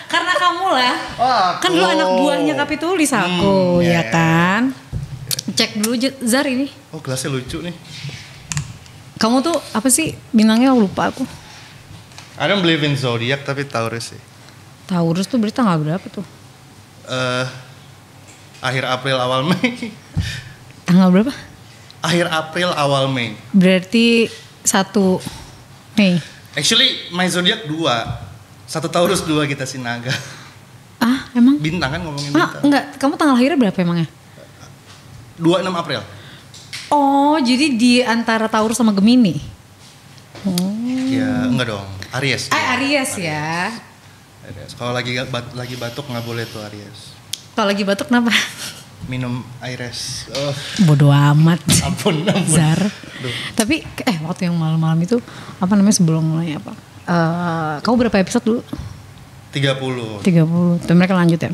Karena kamu lah. Oh, kan dulu anak buahnya Kapitulis aku, ya kan. Cek dulu Zar ini. Oh, gelasnya lucu nih. Kamu tuh apa sih bintangnya, lupa aku. I don't believe in zodiac tapi Taurus sih. Taurus tuh berarti tanggal berapa tuh? Akhir April awal Mei. Tanggal berapa? Akhir April awal Mei. Berarti 1 Mei. Actually my zodiac 2. 1 Taurus 2 kita Sinaga. Ah emang? Bintang kan ngomongin bintang. Enggak, kamu tanggal lahirnya berapa emangnya? 26 April. Oh jadi di antara Taurus sama Gemini. Ya enggak dong, Aries. Aries ya. Aries. Kalau lagi batuk nggak boleh tuh Aries. Kalau lagi batuk kenapa? Minum Aires. Oh. Bodoh amat. Ampun. Zar. Tapi waktu yang malam-malam itu apa namanya sebelum mulai apa? Kamu berapa episode dulu? 30. Tuh mereka lanjut ya?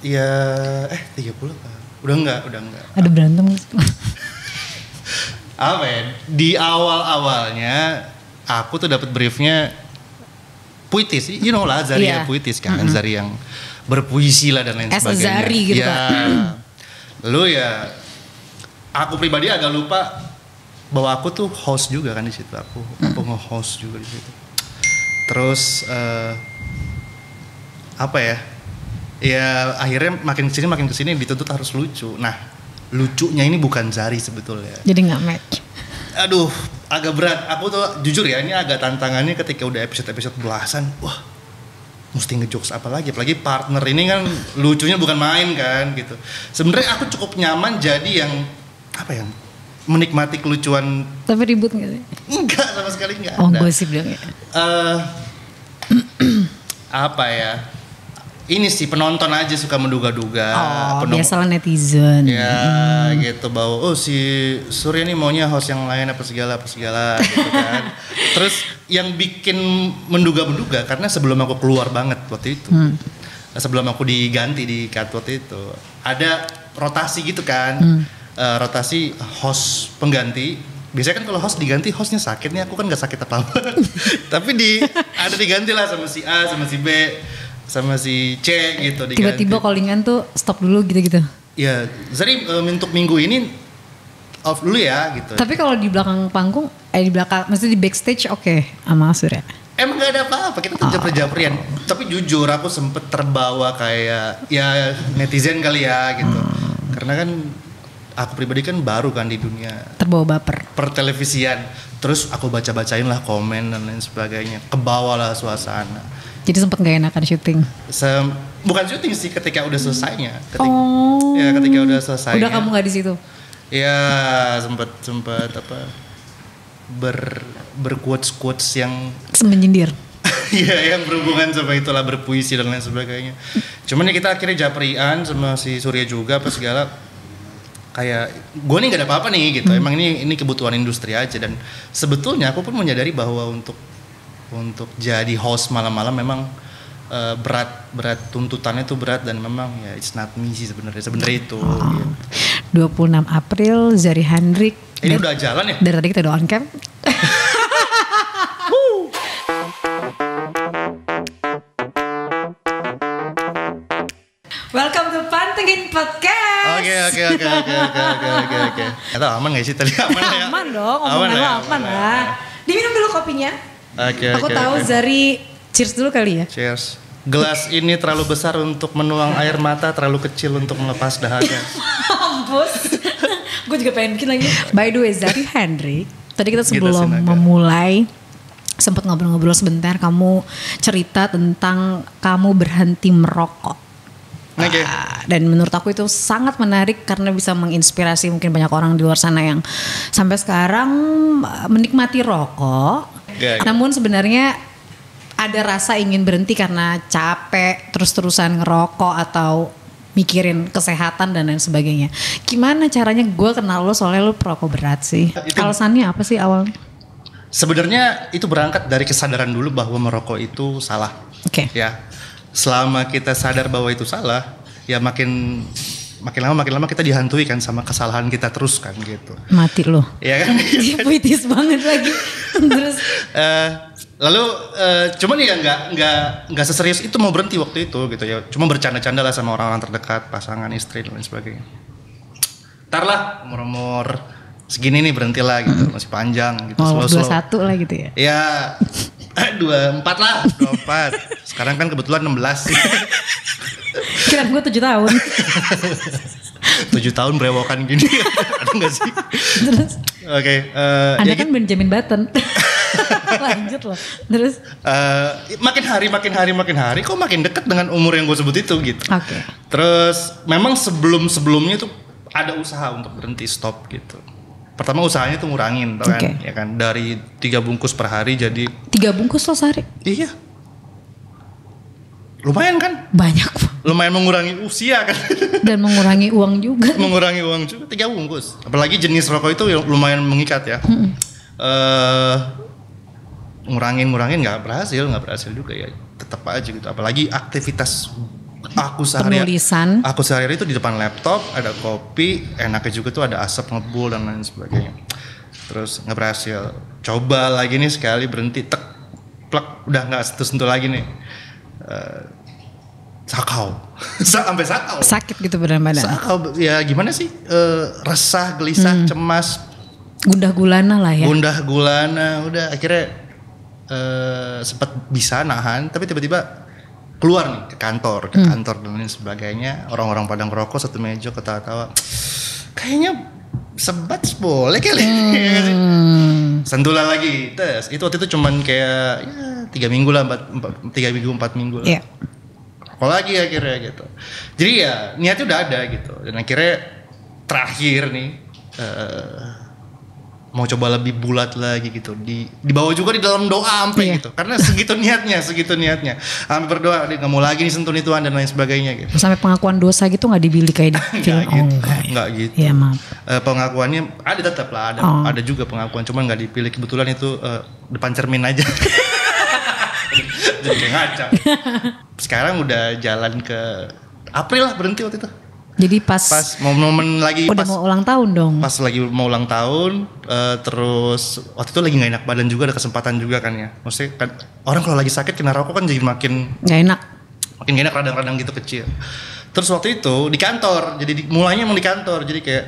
Iya, 30 kan? Udah enggak. Ada berantem gitu. Apa ya? Di awal-awalnya aku tuh dapat briefnya puitis, you know lah Zari ya puitis kan, Zari yang berpuisi lah dan lain sebagainya. Zari gitu ya, kan. Lalu ya, aku pribadi agak lupa bahwa aku tuh host juga kan di situ. Aku nge-host juga di situ. Terus apa ya? Ya akhirnya makin kesini dituntut harus lucu. Nah, lucunya ini bukan Zari sebetulnya. Jadi nggak match. Aduh, agak berat. Aku tuh jujur ya, ini agak tantangannya ketika udah episode belasan. Wah, mesti ngejokes apa lagi? Apalagi partner ini kan lucunya bukan main kan gitu. Sebenarnya aku cukup nyaman jadi yang apa ya? Menikmati kelucuan. Tapi ribut nggak sih? Enggak, sama sekali enggak. Oh, gosip dong ya. Apa ya? Ini sih penonton aja suka menduga-duga. Biasalah netizen. Ya gitu bahwa si Surya nih maunya host yang lain apa segala gitu kan. Terus yang bikin menduga-menduga karena sebelum aku keluar banget waktu itu. Sebelum aku diganti di cut waktu itu. Ada rotasi gitu kan. Rotasi host pengganti. Biasanya kan kalau host diganti hostnya sakit nih, aku kan gak sakit apa-apa. Tapi ada diganti lah sama si A, sama si B, sama si C gitu diganti. Tiba-tiba callingan tuh stop dulu gitu-gitu. Ya, Zari untuk minggu ini off dulu ya gitu. Tapi kalau di belakang panggung, di belakang, maksudnya di backstage oke sama Surya. Emang gak ada apa-apa, kita tuh japri-japrian. Tapi jujur aku sempet terbawa kayak ya netizen kali ya gitu. Karena kan aku pribadi kan baru kan di dunia terbawa baper pertelevisian. Terus aku baca-bacain lah komen dan lain sebagainya. Kebawa lah suasana. Jadi sempet gak enakan syuting? Bukan syuting sih, ketika udah selesainya. Ketika udah selesai. Udah kamu gak di situ? Ya sempet apa berquotes yang menyindir. Iya, yang berhubungan sama itulah, berpuisi dan lain sebagainya. Cuman ya kita akhirnya japrian sama si Surya juga apa segala. Kayak gue nih gak ada apa-apa nih gitu. Emang ini kebutuhan industri aja. Dan sebetulnya aku pun menyadari bahwa untuk jadi host malam-malam memang berat tuntutannya tuh berat, dan memang ya it's not me sih sebenarnya itu. Gitu. 26 April Zari Hendrik. Ini udah jalan ya? Dari tadi kita doan camp. Welcome to Pantengin Podcast. Oke. Atau aman gak sih tadi? Aman ya? Aman dong, aman lah. Diminum dulu kopinya. Aku tahu Zari, cheers dulu kali ya. Cheers. Gelas ini terlalu besar untuk menuang air mata, terlalu kecil untuk melepas dahaga. Mampus. Gue juga pengen bikin lagi. By the way, Zari Hendrik, tadi kita sebelum memulai sempat ngobrol-ngobrol sebentar, kamu cerita tentang kamu berhenti merokok. Dan menurut aku itu sangat menarik karena bisa menginspirasi mungkin banyak orang di luar sana yang sampai sekarang menikmati rokok. Namun sebenarnya ada rasa ingin berhenti karena capek, terus-terusan ngerokok atau mikirin kesehatan dan lain sebagainya. Gimana caranya? Gue kenal lo soalnya lo perokok berat sih. Alasannya apa sih awalnya? Sebenarnya itu berangkat dari kesadaran dulu bahwa merokok itu salah. Oke. Ya. Selama kita sadar bahwa itu salah, ya makin lama kita dihantui kan sama kesalahan kita terus kan gitu. Mati loh. Iya kan? Puitis banget lagi. Terus Lalu cuman ya nggak seserius itu mau berhenti waktu itu gitu ya. Cuma bercanda-canda lah sama orang-orang terdekat, pasangan, istri dan lain sebagainya. Ntar lah umur segini nih berhentilah gitu, masih panjang gitu. Oh, 21 lah gitu ya. Ya 24 lah, 24. Sekarang kan kebetulan 16. Kira gue 7 tahun. 7 tahun berewokan gini. Ada gak sih? Terus Oke, Anda kan Benjamin Button. Lanjut loh. Terus makin hari kok makin dekat dengan umur yang gue sebut itu gitu. Oke. Terus memang sebelumnya tuh ada usaha untuk berhenti stop gitu. Pertama usahanya tuh ngurangin kan, ya kan, dari 3 bungkus per hari jadi 3 bungkus loh sehari. Iya. Lumayan kan? Banyak. Lumayan mengurangi usia kan. Dan mengurangi uang juga. Mengurangi uang juga 3 bungkus. Apalagi jenis rokok itu lumayan mengikat ya. Ngurangin nggak berhasil juga ya. Tetap aja gitu. Apalagi aktivitas aku sehari-hari itu di depan laptop, ada kopi, enaknya juga tuh ada asap ngebul dan lain sebagainya. Terus nggak berhasil. Coba lagi nih sekali berhenti, tek, plek, udah nggak sentuh lagi nih. Sakau. Sampai sakau. Sakit gitu badan. Sakau, ya gimana sih? Resah, gelisah, cemas. Gundah gulana lah ya. Udah akhirnya sempat bisa nahan, tapi tiba-tiba keluar nih ke kantor dan lain sebagainya. Orang-orang pada ngerokok satu meja ketawa-tawa. Kayaknya sebat boleh kali. Sentulah lagi. Tes. Itu waktu itu cuman kayak ya 3 minggu lah, 4 minggu lah. Yeah. Rokok lagi akhirnya gitu. Jadi ya niatnya udah ada gitu. Dan akhirnya terakhir nih mau coba lebih bulat lagi gitu, dibawa juga di dalam doa sampai gitu, karena segitu niatnya sampai berdoa dia nggak mau lagi nih sentuh Tuhan dan lain sebagainya gitu. Sampai pengakuan dosa gitu nggak dibilik kayak di film? Nggak gitu. Ya maaf. Pengakuannya ada tetap lah, ada juga pengakuan, cuman nggak dipilih, kebetulan itu depan cermin aja. Jadi kayak ngaca. Sekarang udah jalan ke April lah berhenti waktu itu. Jadi pas momen lagi udah mau ulang tahun dong. Pas lagi mau ulang tahun, terus waktu itu lagi nggak enak badan juga, ada kesempatan juga kan ya. Maksudnya kan orang kalau lagi sakit kena rokok kan jadi makin nggak enak. Makin gak enak, radang-radang gitu kecil. Terus waktu itu di kantor, jadi mulainya emang di kantor, jadi kayak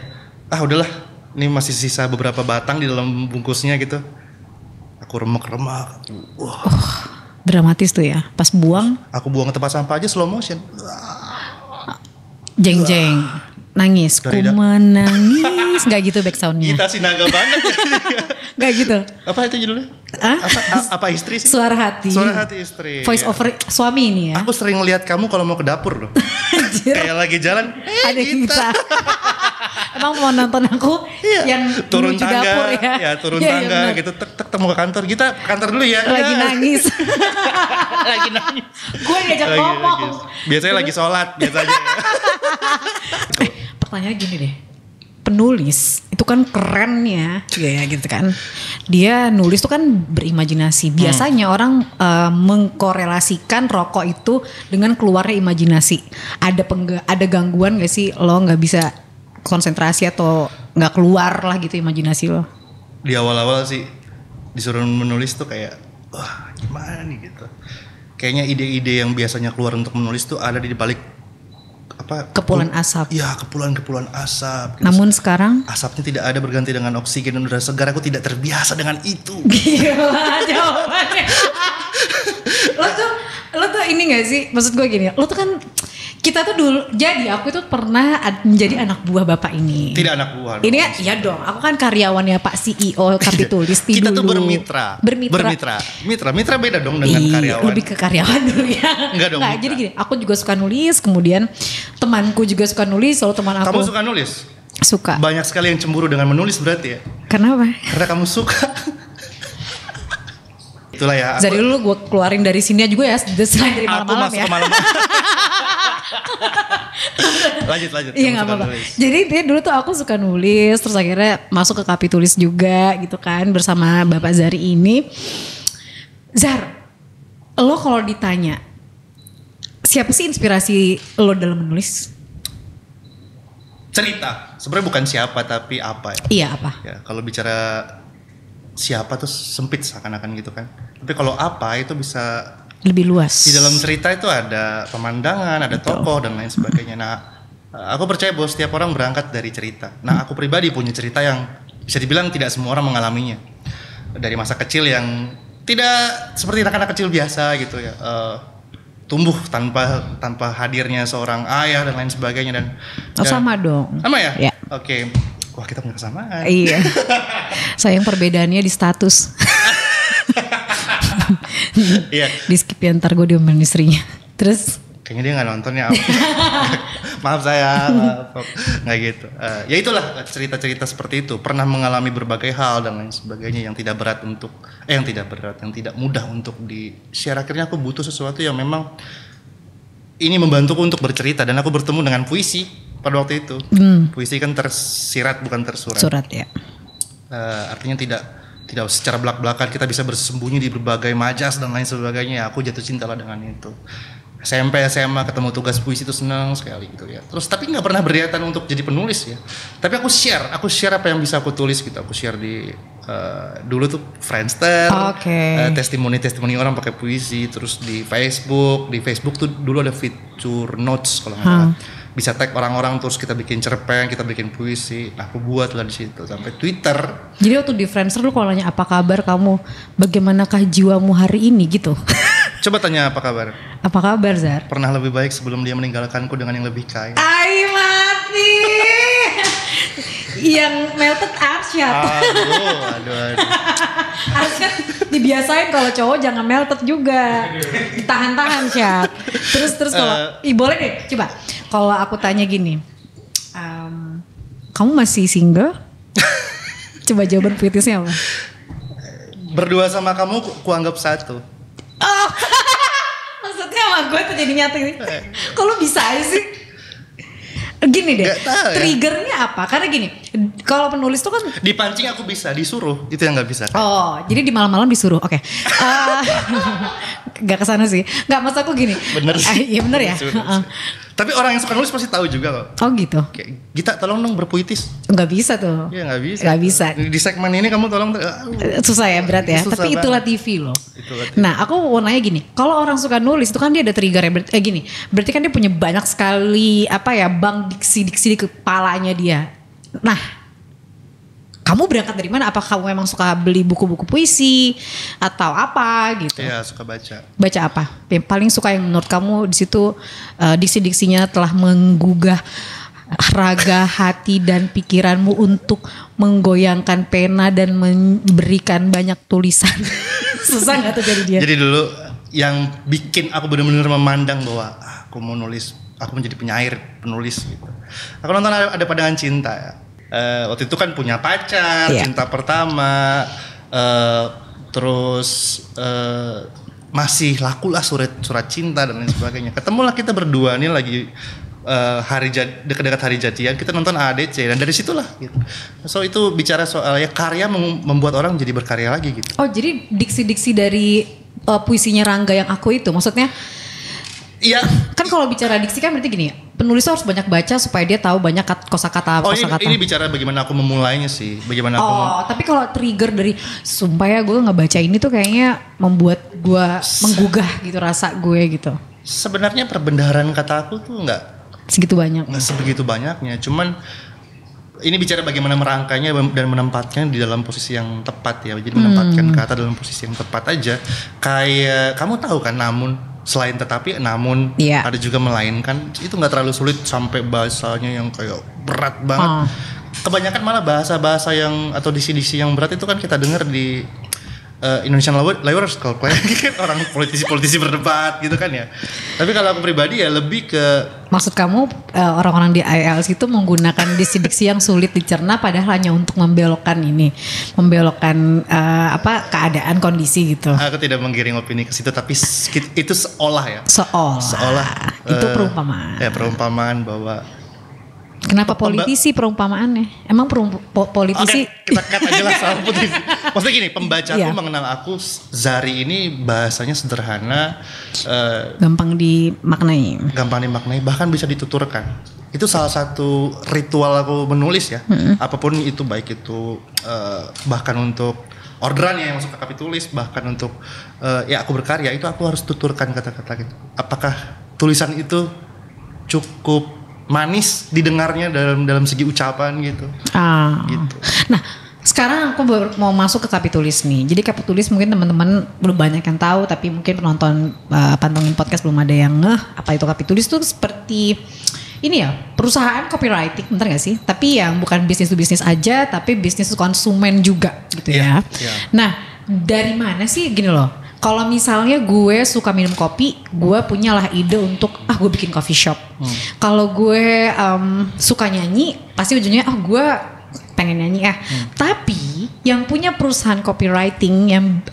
udahlah, ini masih sisa beberapa batang di dalam bungkusnya gitu. Aku remek-remek. Dramatis tuh ya. Pas buang. Aku buang ke tempat sampah aja slow motion. Jeng-jeng, nangis, ku menangis, nggak gitu back soundnya. Kita sinaga banget. Nggak gitu. Apa itu judulnya? Apa istri sih? Suara hati istri. Voice over suami ini ya. Aku sering lihat kamu kalau mau ke dapur loh. Kayak lagi jalan. Ada kita. Emang mau nonton aku yang turun tangga, dapur ya? Ya turun tangga gitu, tek mau ke kantor. Kita kantor dulu ya. Lagi nangis. Lagi nangis. Gue ngajak ngomong. Biasanya lagi sholat biasanya. Pertanyaannya gini deh. Penulis itu kan keren ya gitu kan. Dia nulis tuh kan berimajinasi. Biasanya orang mengkorelasikan rokok itu dengan keluarnya imajinasi. Ada gangguan gak sih lo nggak bisa konsentrasi atau nggak keluar lah gitu imajinasi lo? Di awal-awal sih disuruh menulis tuh kayak wah gimana nih gitu. Kayaknya ide-ide yang biasanya keluar untuk menulis tuh ada di balik kepulan asap. Iya, kepulan asap. Gitu. Namun sekarang asapnya tidak ada, berganti dengan oksigen dan udara segar. Aku tidak terbiasa dengan itu. Gila jawabannya. Lo tuh ini gak sih? Maksud gue gini, lo tuh kan kita tuh dulu, jadi aku itu pernah menjadi anak buah bapak ini. Tidak anak buah dong. Ini ya dong, aku kan karyawannya Pak CEO Kapitulis kita dulu. Tuh Bermitra beda dong dengan karyawan. Lebih ke karyawan dulu ya. Enggak dong. Jadi gini, aku juga suka nulis, kemudian temanku juga suka nulis, selalu teman aku. Kamu suka nulis? Suka. Banyak sekali yang cemburu dengan menulis berarti ya? Kenapa? Karena kamu suka. Itulah ya. Dari dulu gue keluarin dari sini juga ya, selain dari malam-malam ya. Lanjut. Iya nggak apa-apa. Jadi dia dulu tuh aku suka nulis, terus akhirnya masuk ke Kapitulis juga gitu kan bersama Bapak Zari ini. Zar, lo kalau ditanya siapa sih inspirasi lo dalam menulis? Cerita. Sebenarnya bukan siapa tapi apa ya. Iya apa? Ya kalau bicara siapa tuh sempit seakan-akan gitu kan. Tapi kalau apa itu bisa lebih luas. Di dalam cerita itu ada pemandangan, ada tokoh dan lain sebagainya. Nah, aku percaya bahwa setiap orang berangkat dari cerita. Nah, aku pribadi punya cerita yang bisa dibilang tidak semua orang mengalaminya. Dari masa kecil yang tidak seperti anak-anak kecil biasa gitu ya. Tumbuh tanpa hadirnya seorang ayah dan lain sebagainya dan sama dong. Sama ya? Ya. Oke. Wah, kita punya kesamaan. Iya. Sayang perbedaannya di status. Iya. Di skip ya, ntar gue diomelin istrinya. Terus kayaknya dia nggak nonton ya. Maaf saya, maaf. Nggak gitu. Ya itulah cerita-cerita seperti itu. Pernah mengalami berbagai hal dan lain sebagainya yang tidak berat yang tidak mudah untuk di share. Akhirnya aku butuh sesuatu yang memang ini membantuku untuk bercerita dan aku bertemu dengan puisi pada waktu itu. Puisi kan tersirat bukan tersurat. Surat ya. Artinya tidak secara belak-belakan kita bisa bersembunyi di berbagai majas dan lain sebagainya. Aku jatuh cinta lah dengan itu. SMP, SMA ketemu tugas puisi itu senang sekali gitu ya. Terus tapi nggak pernah berniatan untuk jadi penulis ya. Tapi aku share apa yang bisa aku tulis gitu. Aku share di dulu tuh Friendster, testimoni orang pakai puisi. Terus di Facebook tuh dulu ada fitur notes kalau nggak salah. Bisa tag orang-orang terus kita bikin cerpen, kita bikin puisi. Nah, aku buat lah di situ sampai Twitter. Jadi waktu di Friendster lu kalau nanya apa kabar kamu, bagaimanakah jiwamu hari ini gitu. Coba tanya apa kabar. Apa kabar Zar? Pernah lebih baik sebelum dia meninggalkanku dengan yang lebih kaya. Ay mati. Yang melted Arsyad. Aduh. Arsyad dibiasain kalau cowok jangan melted juga. Ditahan-tahan Syad. Terus kalau boleh deh coba. Kalau aku tanya gini, kamu masih single? Coba jawaban puitisnya apa? Berdua sama kamu kuanggap satu. Oh, maksudnya sama gue tuh jadi nyata gitu. Kalau bisa aja sih? Gini deh, triggernya apa? Karena gini, kalau penulis tuh kan dipancing aku bisa, disuruh itu yang nggak bisa. Oh, jadi di malam-malam disuruh, oke. Gak kesana sih, nggak maksud aku gini. Bener sih. Iya bener ya. Tapi orang yang suka nulis pasti tahu juga kok. Oh gitu. Kayak, Gita tolong dong berpuitis. Nggak bisa tuh. Iya nggak bisa. Nggak bisa. Di segmen ini kamu tolong. Susah ya, berat ya. Susah tapi itulah banget. TV loh. Nah aku mau nanya gini, kalau orang suka nulis itu kan dia ada trigger ya. Berarti kan dia punya banyak sekali bank diksi-diksi di kepalanya dia. Nah, kamu berangkat dari mana? Apa kamu memang suka beli buku-buku puisi atau apa gitu? Iya, suka baca. Baca apa? Yang paling suka yang menurut kamu di situ diksi-diksinya telah menggugah raga, hati dan pikiranmu untuk menggoyangkan pena dan memberikan banyak tulisan. Susah nggak tuh jadi dia? Jadi dulu yang bikin aku benar-benar memandang bahwa aku mau nulis, aku menjadi penyair, penulis gitu. Aku nonton ada Padangan Cinta ya. Waktu itu kan punya pacar, cinta pertama, terus masih laku lah surat cinta dan lain sebagainya. Ketemulah kita berdua nih lagi dekat-dekat hari jadian, kita nonton AADC dan dari situlah gitu. So itu bicara soal karya membuat orang jadi berkarya lagi gitu. Oh jadi diksi-diksi dari puisinya Rangga yang aku itu maksudnya? Iya. Kan kalau bicara diksi kan berarti gini, penulis harus banyak baca supaya dia tahu banyak kosakata. Ini bicara bagaimana aku memulainya sih, bagaimana aku. Tapi kalau trigger dari sumpah ya gue nggak baca ini tuh kayaknya membuat gue menggugah gitu rasa gue gitu. Sebenarnya perbendaharaan kata aku tuh nggak sebegitu banyaknya, cuman ini bicara bagaimana merangkainya dan menempatkannya di dalam posisi yang tepat ya. Jadi menempatkan kata dalam posisi yang tepat aja. Kayak kamu tahu kan namun. Selain tetapi namun ada juga melainkan, itu nggak terlalu sulit sampai bahasanya yang kayak berat banget. Kebanyakan malah bahasa-bahasa yang atau diksi-diksi yang berat itu kan kita dengar di Indonesian Lawyers kalau orang politisi berdebat gitu kan ya. Tapi kalau aku pribadi ya lebih ke maksud kamu orang-orang di IELTS itu menggunakan diksi-diksi yang sulit dicerna padahal hanya untuk membelokkan keadaan kondisi gitu. Aku tidak menggiring opini ke situ tapi itu seolah ya. Seolah. Itu perumpamaan. Ya perumpamaan bahwa kenapa politisi perumpamaannya? Emang politisi? Oke, kita cut aja lah soal politisi. Maksudnya gini, pembacaku mengenal aku, Zari ini bahasanya sederhana, gampang dimaknai, bahkan bisa dituturkan. Itu salah satu ritual aku menulis ya. Apapun itu, baik itu bahkan untuk orderan ya yang masuk ke Kapitulis, bahkan untuk ya aku berkarya itu aku harus tuturkan kata-kata gitu. Apakah tulisan itu cukup manis didengarnya dalam segi ucapan gitu. Gitu. Nah, sekarang aku mau masuk ke Kapitulis nih. Jadi Kapitulis mungkin teman-teman belum banyak yang tahu, tapi mungkin penonton pantengin podcast belum ada yang ngeh apa itu Kapitulis. Tuh seperti ini ya, perusahaan copywriting, bener gak sih? Tapi yang bukan bisnis to bisnis aja, tapi bisnis to konsumen juga gitu ya. Nah, dari mana sih gini loh? Kalau misalnya gue suka minum kopi, gue punyalah ide untuk gue bikin coffee shop. Kalau gue suka nyanyi, pasti ujungnya gue pengen nyanyi ya. Tapi yang punya perusahaan copywriting yang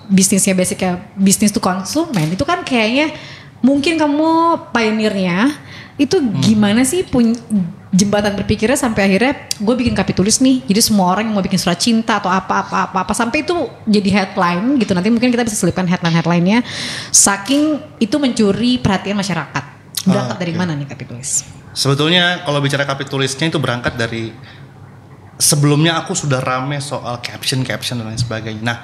bisnisnya basicnya bisnis to konsumen itu kan kayaknya mungkin kamu pionirnya. Itu gimana sih jembatan berpikirnya sampai akhirnya gue bikin Kapitulis nih. Jadi semua orang yang mau bikin surat cinta atau apa sampai itu jadi headline gitu. Nanti mungkin kita bisa selipkan headline-nya. Saking itu mencuri perhatian masyarakat. Berangkat dari mana nih Kapitulis? Sebetulnya kalau bicara Kapitulisnya itu berangkat dari sebelumnya aku sudah rame soal caption dan lain sebagainya. Nah,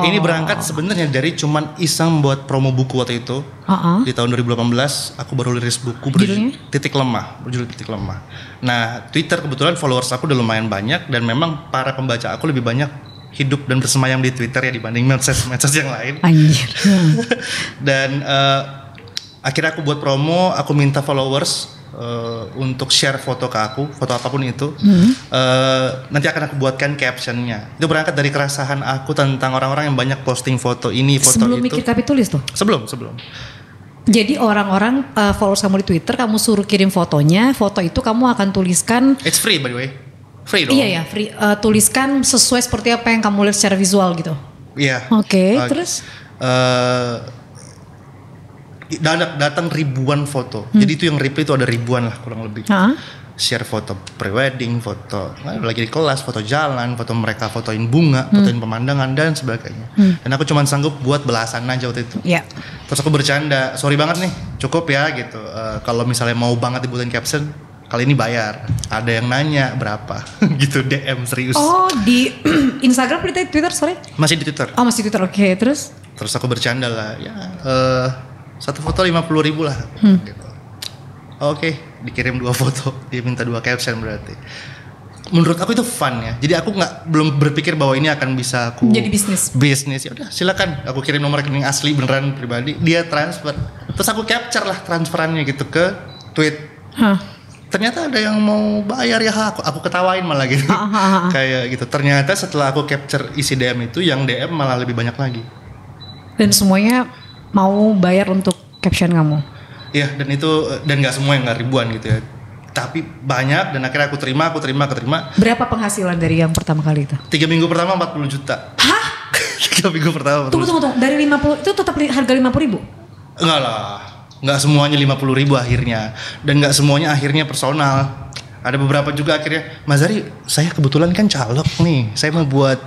ini berangkat sebenarnya dari cuman iseng buat promo buku waktu itu. Di tahun 2018 aku baru rilis buku berjudul Titik Lemah. Nah, Twitter kebetulan followers aku udah lumayan banyak dan memang para pembaca aku lebih banyak hidup dan bersemayam di Twitter ya dibanding medsos yang lain. Anjir. Dan akhirnya aku buat promo, aku minta followers untuk share foto ke aku, foto apapun itu. Nanti akan aku buatkan captionnya. Itu berangkat dari keresahan aku tentang orang-orang yang banyak posting foto ini, foto sebelum itu. Sebelum mikir Kapitulis tuh? Sebelum. Jadi orang-orang followers kamu di Twitter, kamu suruh kirim fotonya, foto itu kamu akan tuliskan. It's free by the way. Free dong. Iya ya, free. Tuliskan sesuai seperti apa yang kamu lihat secara visual gitu. Iya. Oke, terus? Datang ribuan foto. Jadi itu yang reply itu ada ribuan lah kurang lebih. Share foto pre-wedding, foto lagi di kelas, foto jalan, foto mereka fotoin bunga, fotoin pemandangan dan sebagainya. Dan aku cuma sanggup buat belasan aja waktu itu. Terus aku bercanda, sorry banget nih, cukup ya gitu. Kalau misalnya mau banget dibuatin caption, kali ini bayar. Ada yang nanya berapa gitu, DM serius. Oh, di Instagram, di Twitter, sorry? Masih di Twitter. Oh, masih di Twitter, oke. Terus aku bercanda lah, ya satu foto 50.000 lah gitu. Oke, dikirim 2 foto, dia minta 2 caption berarti. Menurut aku itu fun ya. Jadi aku belum berpikir bahwa ini akan bisa aku jadi bisnis. Ya udah, silakan. Aku kirim nomor rekening asli beneran pribadi, dia transfer. Terus aku capture lah transferannya gitu ke tweet. Ternyata ada yang mau bayar ya, aku ketawain malah gitu. Kayak gitu. Ternyata setelah aku capture isi DM itu, yang DM malah lebih banyak lagi. Dan semuanya mau bayar untuk caption kamu? Iya, dan nggak semua yang nggak ribuan gitu ya. Tapi banyak dan akhirnya aku terima. Berapa penghasilan dari yang pertama kali itu? 3 minggu pertama 40 juta. Hah? 3 minggu pertama 40 Tunggu. Dari 50 itu tetap harga 50.000? Enggak lah. Enggak semuanya 50.000 akhirnya. Dan enggak semuanya akhirnya personal. Ada beberapa juga akhirnya, Mas Zari, saya kebetulan kan caleg nih. Saya mau buat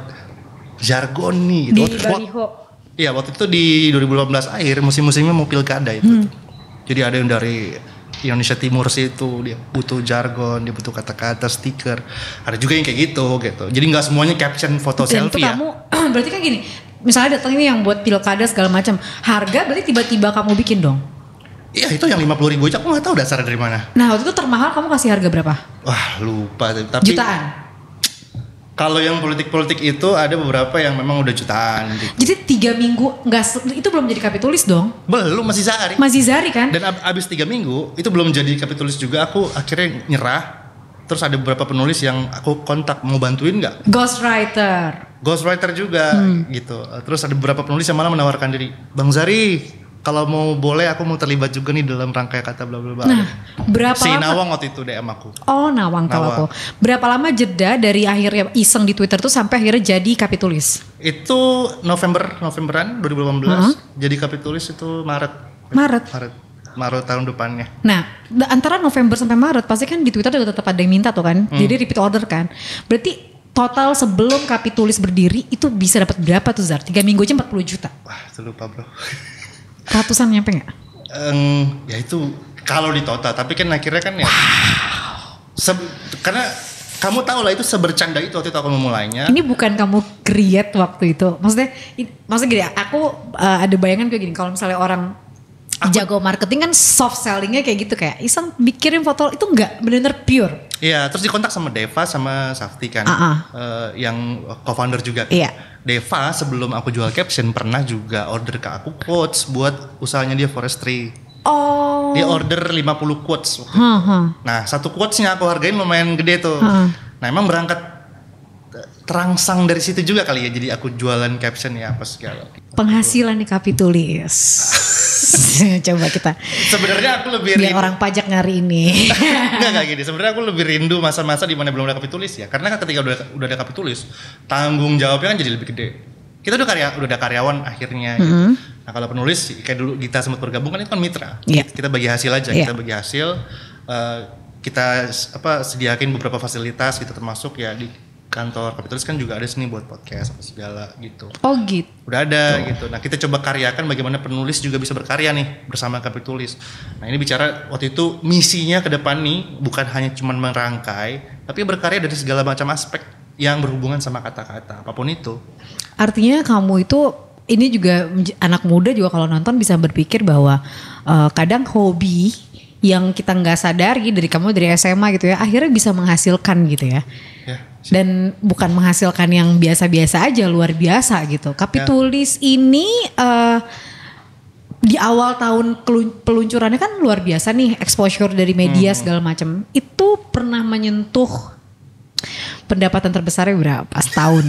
jargon nih. Di baliho. Iya, waktu itu di 2018 akhir musim-musimnya mau pilkada itu. Jadi ada yang dari Indonesia Timur situ, dia butuh jargon, dia butuh kata-kata, stiker. Ada juga yang kayak gitu. Jadi nggak semuanya caption foto dan selfie itu ya. Kamu berarti kan gini, misalnya datang ini yang buat pilkada segala macam, harga berarti tiba-tiba kamu bikin dong? Iya, itu yang 50.000 aja aku nggak tahu dasarnya dari mana. Nah, waktu itu termahal kamu kasih harga berapa? Wah, lupa. Tapi jutaan. Kalau yang politik itu ada beberapa yang memang udah jutaan gitu. Jadi 3 minggu itu belum jadi Kapitulis dong? Belum, masih Zari kan? Dan abis 3 minggu itu belum jadi Kapitulis juga, aku akhirnya nyerah. Terus ada beberapa penulis yang aku kontak, mau bantuin nggak? Ghostwriter juga gitu. Terus ada beberapa penulis yang malah menawarkan diri, Bang Zari, kalau mau boleh aku mau terlibat juga nih dalam rangkai kata bla bla bla. Nah, berapa lama? Nawang waktu itu DM aku. Oh, Nawang tahu aku. Berapa lama jeda dari akhirnya iseng di Twitter tuh sampai akhirnya jadi Kapitulis? Itu Novemberan 2018. Jadi Kapitulis itu Maret tahun depannya. Nah, antara November sampai Maret pasti kan di Twitter juga tetap ada yang minta tuh kan. Jadi repeat order kan. Berarti total sebelum Kapitulis berdiri itu bisa dapat berapa tuh Zar? 3 minggu aja 40 juta. Wah, itu lupa bro. Ratusan nyampe gak? Ya itu kalau di total, tapi kan akhirnya kan ya karena Kamu tahu lah itu sebercanda itu waktu itu aku memulainya. Ini bukan kamu create waktu itu. Maksudnya gini, aku ada bayangan kayak gini. Kalau misalnya orang jago marketing kan soft sellingnya kayak gitu, kayak iseng bikirin foto itu enggak benar-benar pure. Iya, terus dikontak sama Deva sama Safti kan, yang co-founder juga. Iya. Deva sebelum aku jual caption pernah juga order ke aku quotes buat usahanya dia forestry. Oh. Dia order 50 quotes. Nah, satu quotesnya aku hargain lumayan gede tuh. Nah, emang berangkat terangsang dari situ juga kali ya. Jadi aku jualan caption ya apa segala. Penghasilan di Kapitulis. Coba kita. Sebenarnya aku lebih biar orang pajak nyari ini. Enggak gini. Sebenarnya aku lebih rindu masa-masa di mana belum ada Kapitulis ya. Karena ketika udah ada Kapitulis, tanggung jawabnya kan jadi lebih gede. Kita udah ada karyawan akhirnya gitu. Nah, kalau penulis kayak dulu kita sempat bergabung kan itu kan mitra. Kita bagi hasil aja, kita bagi hasil, kita sediakin beberapa fasilitas gitu, termasuk ya di kantor Kapitulis kan juga ada sini buat podcast apa segala gitu. Oh gitu. Udah ada gitu. Nah, kita coba karyakan bagaimana penulis juga bisa berkarya nih bersama Kapitulis. Nah, ini bicara waktu itu misinya ke depan nih bukan hanya cuman merangkai, tapi berkarya dari segala macam aspek yang berhubungan sama kata-kata apapun itu. Artinya kamu itu ini juga anak muda juga kalau nonton bisa berpikir bahwa kadang hobi yang kita nggak sadari dari kamu dari SMA gitu ya akhirnya bisa menghasilkan gitu ya. Dan bukan menghasilkan yang biasa-biasa aja, luar biasa gitu. Kapitulis ini di awal tahun peluncurannya kan luar biasa nih, exposure dari media segala macam. Itu pernah menyentuh pendapatan terbesarnya berapa setahun?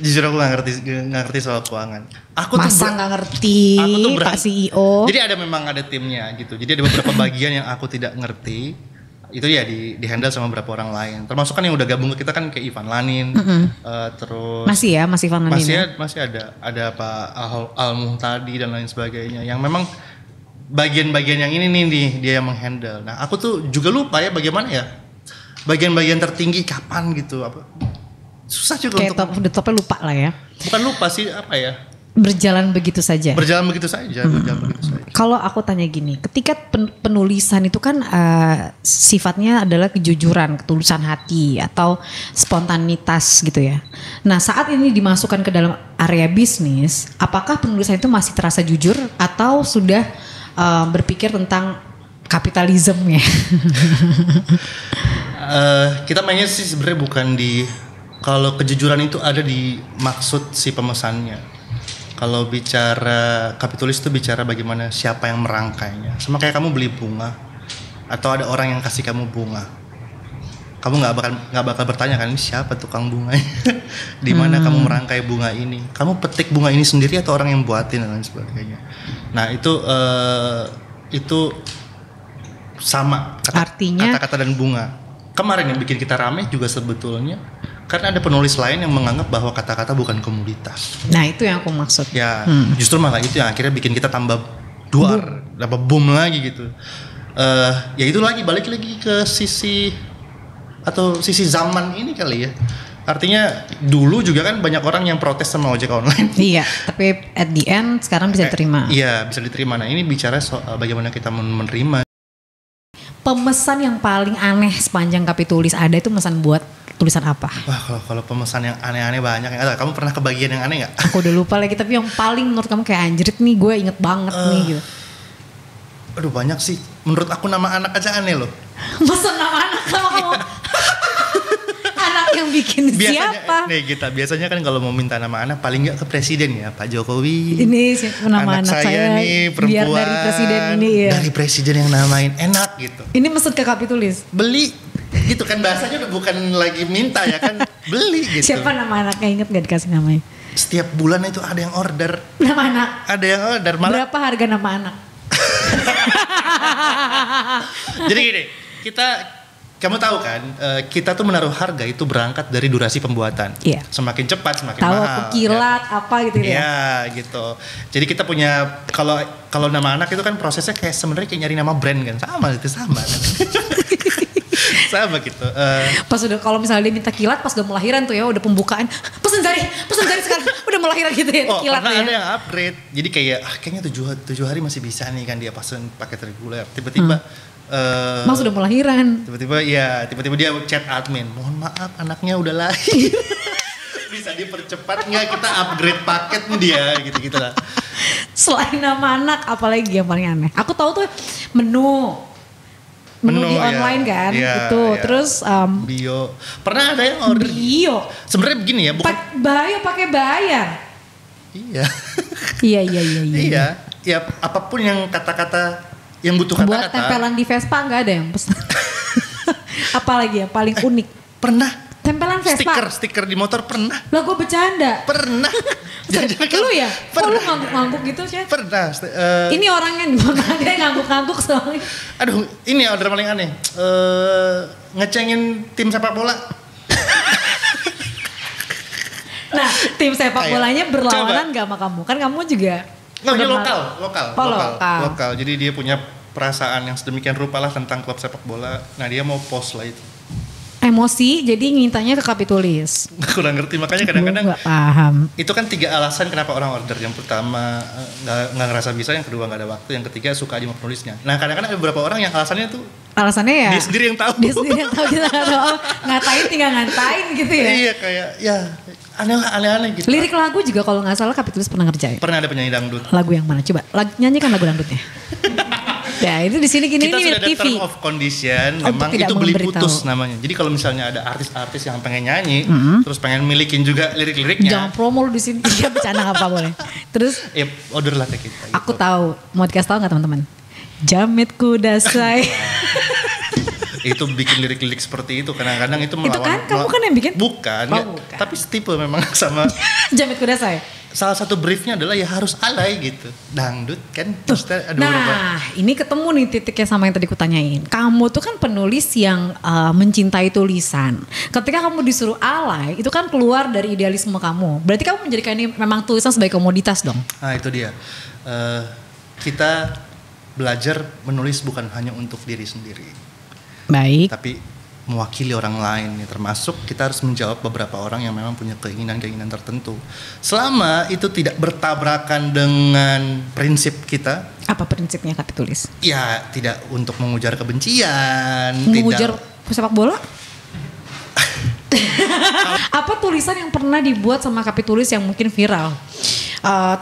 Jujur aku gak ngerti soal keuangan. Masa gak ngerti Pak CEO? Jadi memang ada timnya gitu. Jadi ada beberapa bagian yang aku tidak ngerti. Itu ya di handle sama beberapa orang lain. Termasuk kan yang udah gabung ke kita kan kayak Ivan Lanin. Terus masih Ivan Lanin. Masih ada Pak Almuh tadi dan lain sebagainya. Yang memang bagian-bagian yang ini nih dia yang menghandle. Nah, aku tuh juga lupa ya bagaimana ya. Bagian-bagian tertinggi kapan gitu apa. Susah juga kayak untuk topnya lupa lah ya. Bukan lupa sih apa ya. Berjalan begitu saja. Berjalan begitu saja. Kalau aku tanya gini, ketika penulisan itu kan sifatnya adalah kejujuran, ketulusan hati atau spontanitas gitu ya. Nah, saat ini dimasukkan ke dalam area bisnis, apakah penulisan itu masih terasa jujur atau sudah berpikir tentang kapitalismenya? Kita mainnya sih sebenarnya bukan di, kalau kejujuran itu ada di maksud si pemesannya. Kalau bicara Kapitulis itu bicara bagaimana siapa yang merangkainya. Sama kayak kamu beli bunga atau ada orang yang kasih kamu bunga. Kamu nggak bakal bertanya kan ini siapa tukang bunganya. Di mana kamu merangkai bunga ini. Kamu petik bunga ini sendiri atau orang yang buatin dan lain sebagainya. Nah, itu sama kata-kata dan bunga. Kemarin yang bikin kita rame juga sebetulnya karena ada penulis lain yang menganggap bahwa kata-kata bukan komoditas. Nah, itu yang aku maksud. Ya, justru malah itu yang akhirnya bikin kita tambah boom lagi gitu. Ya itu balik lagi ke sisi zaman ini kali ya. Artinya dulu juga kan banyak orang yang protes sama ojek online. Iya, tapi at the end sekarang bisa diterima. Iya, bisa diterima. Nah, ini bicara soal bagaimana kita menerima. Pemesan yang paling aneh sepanjang Kapitulis ada itu pemesan buat tulisan apa? Wah, kalau pemesan yang aneh-aneh banyak. Kamu pernah kebagian yang aneh gak? Aku udah lupa lagi, tapi yang paling menurut kamu kayak anjrit nih, gue inget banget nih gitu. Aduh, banyak sih. Menurut aku nama anak aja aneh loh. Masa nama anak sama kamu? Anak yang bikin siapa? Biasanya kan kalau mau minta nama anak paling gak ke presiden ya, Pak Jokowi. Ini nama anak saya nih perempuan. Biar dari presiden ini ya. Dari presiden yang namain enak gitu. Ini maksud ke Kapitulis? Beli gitu kan, bahasanya udah bukan lagi minta ya kan, beli gitu. Siapa nama anaknya, inget gak dikasih namanya? Setiap bulan itu ada yang order. Nama anak? Ada yang order. Berapa harga nama anak? Jadi gini, kamu tahu kan, kita tuh menaruh harga itu berangkat dari durasi pembuatan. Iya. Semakin cepat semakin tahu mahal. Tahu aku kilat ya. Apa gitu ya? Iya gitu. Jadi kita punya, kalau nama anak itu kan prosesnya kayak sebenarnya kayak nyari nama brand kan, sama kan. Sama gitu. Pas udah, kalau misalnya dia minta kilat pas udah melahiran tuh ya, udah pembukaan, pesen cari sekarang udah melahiran gitu ya. Kilat karena ya. ada yang upgrade. Jadi kayak kayaknya 7 hari masih bisa nih kan dia pesen paket reguler. Tiba-tiba Mas sudah mau lahiran. Tiba-tiba dia chat admin, mohon maaf anaknya udah lahir. Bisa dipercepat nggak, kita upgrade paket nih dia, gitu-gitu lah. Selain nama anak, apalagi yang paling aneh? Aku tahu tuh menu di online kan, itu. Terus bio. Pernah ada yang order bio. Sebenarnya begini ya, bukan pakai bayar. Iya. Iya. Ya apapun yang kata-kata yang butuh kata-kata. Buat tempelan di Vespa nggak ada yang pesan. Apalagi yang paling unik? Pernah. Tempelan Vespa. Stiker di motor pernah. Lah gue bercanda. Pernah. Lu ya? Kok lu ngangguk-ngangguk gitu sih? Pernah. Ini orangnya di mana dia ngangguk-ngangguk soalnya. Aduh, ini order paling aneh. Ngecengin tim sepak bola. Nah, tim sepak bolanya berlawanan gak sama kamu? Kan kamu juga. Dia lokal. Jadi dia punya perasaan yang sedemikian rupa lah tentang klub sepak bola. Nah, dia mau post lah itu. Emosi, jadi ngintanya ke Kapitulis. Kurang ngerti, makanya kadang-kadang gak paham. Itu kan 3 alasan kenapa orang order. Yang pertama nggak ngerasa bisa, yang kedua nggak ada waktu, yang ketiga suka aja sama penulisnya. Nah kadang-kadang ada beberapa orang yang alasannya ya dia sendiri yang tahu. Dia sendiri yang tahu, kita nggak tahu. Ngatain tinggal ngatain gitu ya. Iya, kayak ya aneh-aneh gitu. Lirik lagu juga kalau nggak salah Kapitulis pernah ngerjain. Pernah ada penyanyi dangdut. Lagu yang mana? Coba nyanyikan lagu dangdutnya. Ya itu di sini kita ini sudah ada term of condition, memang itu beli putus namanya. Jadi kalau misalnya ada artis-artis yang pengen nyanyi, terus pengen milikin juga lirik-liriknya. Jangan promo lu di sini. Iya, bercanda apa boleh. Terus ya order lah ke kita. Gitu. Aku tahu, mau dikasih tahu nggak teman-teman? Jamit kudasai. Itu bikin lirik-lirik seperti itu, kadang-kadang itu melawan. Itu kan kamu kan yang bikin? Bukan. Tapi setipe memang sama. Jamit kudasai. Salah satu briefnya adalah ya harus alay gitu. Dangdut kan. Ini ketemu nih titiknya sama yang tadi kutanyain. Kamu tuh kan penulis yang mencintai tulisan. Ketika kamu disuruh alay, itu kan keluar dari idealisme kamu. Berarti kamu menjadikan ini memang tulisan sebagai komoditas dong. Nah itu dia. Kita belajar menulis bukan hanya untuk diri sendiri. Baik. Tapi mewakili orang lain, termasuk kita harus menjawab beberapa orang yang memang punya keinginan-keinginan tertentu. Selama itu tidak bertabrakan dengan prinsip kita. Apa prinsipnya Kapitulis? Ya tidak untuk mengujar kebencian. Mengujar sepak bola? Apa tulisan yang pernah dibuat sama Kapitulis yang mungkin viral?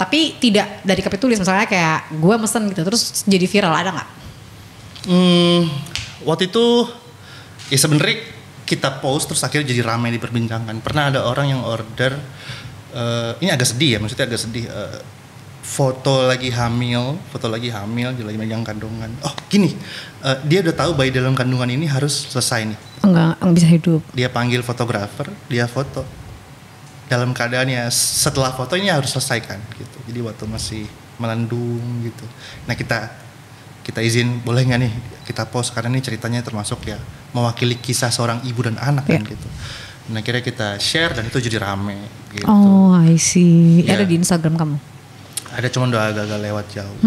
Tapi tidak dari Kapitulis, misalnya kayak gue mesen gitu terus jadi viral, ada nggak? Waktu itu ya sebenarnya kita post terus akhirnya jadi ramai diperbincangkan. Pernah ada orang yang order, ini agak sedih ya, maksudnya agak sedih. Foto lagi hamil, dia lagi megang kandungan. Oh gini, dia udah tahu bayi dalam kandungan ini harus selesai nih. Enggak bisa hidup. Dia panggil fotografer, dia foto. Dalam keadaannya setelah foto ini harus selesaikan gitu. Jadi waktu masih melendung gitu. Nah kita izin boleh nggak nih kita post karena ini ceritanya termasuk ya mewakili kisah seorang ibu dan anak kan gitu. Nah akhirnya kita share dan itu jadi rame gitu. Oh I see. Ada di Instagram kamu? Ada, cuma udah agak-agak lewat jauh.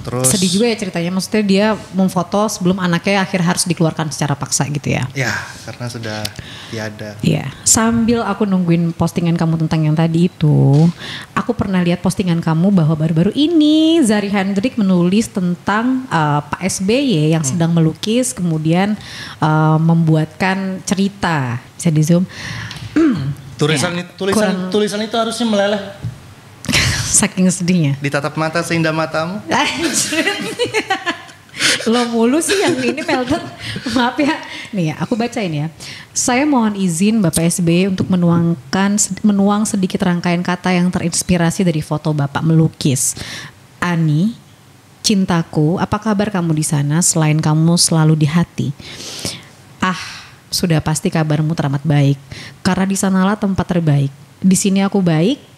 Terus sedih juga ya ceritanya, maksudnya dia memfoto sebelum anaknya akhir harus dikeluarkan secara paksa gitu ya? Ya karena sudah tiada. Iya. Sambil aku nungguin postingan kamu tentang yang tadi itu, aku pernah lihat postingan kamu bahwa baru-baru ini Zari Hendrik menulis tentang Pak SBY yang sedang melukis, kemudian membuatkan cerita. Bisa di zoom. Tulisan itu harusnya meleleh. Saking sedihnya. Ditatap mata seindah matamu. Lo mulu sih yang ini Melton. Maaf ya. Nih ya, aku bacain ya. Saya mohon izin Bapak SBY untuk menuang sedikit rangkaian kata yang terinspirasi dari foto Bapak melukis. Ani, cintaku, apa kabar kamu di sana selain kamu selalu di hati? Sudah pasti kabarmu teramat baik. Karena di sanalah tempat terbaik. Di sini aku baik.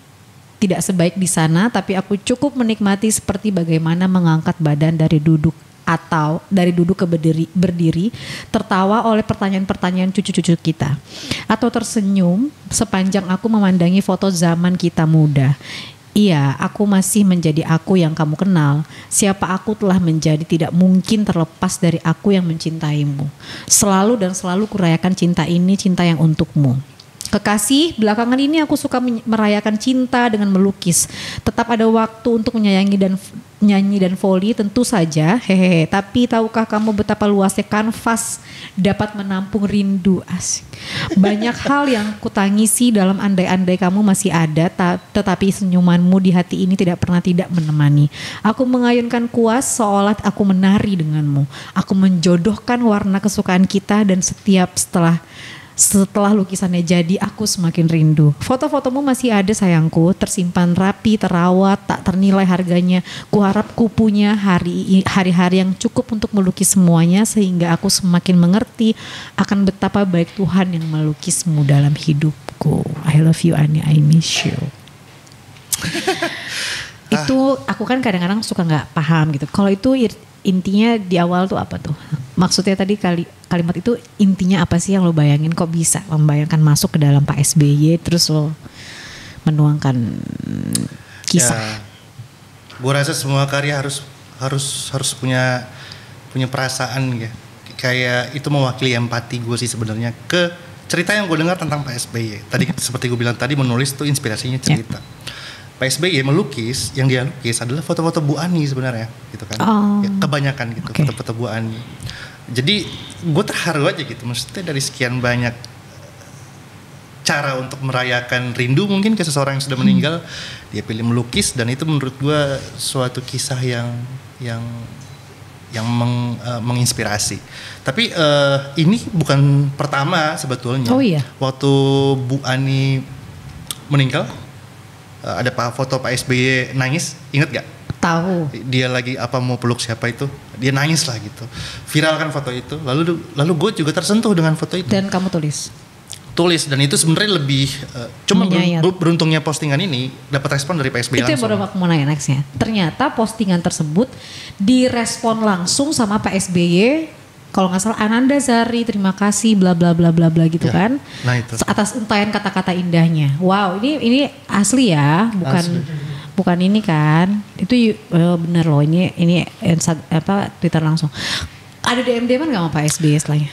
Tidak sebaik di sana, tapi aku cukup menikmati seperti bagaimana mengangkat badan dari duduk atau dari duduk ke berdiri, tertawa oleh pertanyaan-pertanyaan cucu-cucu kita, atau tersenyum sepanjang aku memandangi foto zaman kita muda. Iya, aku masih menjadi aku yang kamu kenal. Siapa aku telah menjadi tidak mungkin terlepas dari aku yang mencintaimu. Selalu dan selalu kurayakan cinta ini, cinta yang untukmu. Kekasih, belakangan ini aku suka merayakan cinta dengan melukis. Tetap ada waktu untuk menyayangi dan nyanyi dan voli tentu saja, hehehe. Tapi tahukah kamu betapa luasnya kanvas dapat menampung rindu? Asik. Banyak hal yang kutangisi dalam andai-andai kamu masih ada, tetapi senyumanmu di hati ini tidak pernah tidak menemani. Aku mengayunkan kuas seolah aku menari denganmu. Aku menjodohkan warna kesukaan kita dan setelah lukisannya jadi, aku semakin rindu. Foto-fotomu masih ada sayangku, tersimpan rapi, terawat, tak ternilai harganya. Kuharap ku punya hari-hari yang cukup untuk melukis semuanya, sehingga aku semakin mengerti akan betapa baik Tuhan yang melukismu dalam hidupku. I love you Ani, I miss you. Itu aku kan kadang-kadang suka nggak paham gitu. Kalau itu intinya di awal tuh apa tuh? Maksudnya tadi kalimat itu intinya apa sih yang lo bayangin? Kok bisa membayangkan masuk ke dalam Pak SBY terus lo menuangkan kisah? Ya, gue rasa semua karya harus punya perasaan ya. Kayak itu mewakili empati gue sih sebenarnya ke cerita yang gue dengar tentang Pak SBY. Tadi seperti gue bilang tadi, menulis tuh inspirasinya cerita. Ya. Pak SBY melukis, yang dia lukis adalah foto-foto Bu Ani sebenarnya gitu kan. Ya, kebanyakan gitu, foto-foto Bu Ani. Jadi gue terharu aja gitu, maksudnya dari sekian banyak cara untuk merayakan rindu mungkin ke seseorang yang sudah meninggal, dia pilih melukis, dan itu menurut gue suatu kisah yang menginspirasi. Tapi ini bukan pertama sebetulnya. Oh iya. Waktu Bu Ani meninggal, ada foto Pak SBY nangis, inget gak? Tahu. Dia lagi mau peluk siapa itu, dia nangis lah gitu. Viral kan foto itu. Lalu gue juga tersentuh dengan foto itu. Dan kamu tulis, dan itu sebenarnya lebih cuma beruntungnya postingan ini dapat respon dari Pak SBY langsung. Itu yang baru aku mau nanya nextnya. Ternyata postingan tersebut direspon langsung sama Pak SBY. Kalau nggak salah, Ananda Zari, terima kasih, bla bla bla bla bla gitu ya, kan. Nah itu. Atas untayan kata-kata indahnya. Wow, ini asli ya, bukan ini kan. Itu bener loh, ini Twitter langsung. Ada DM-an nggak sama Pak SBY setelahnya?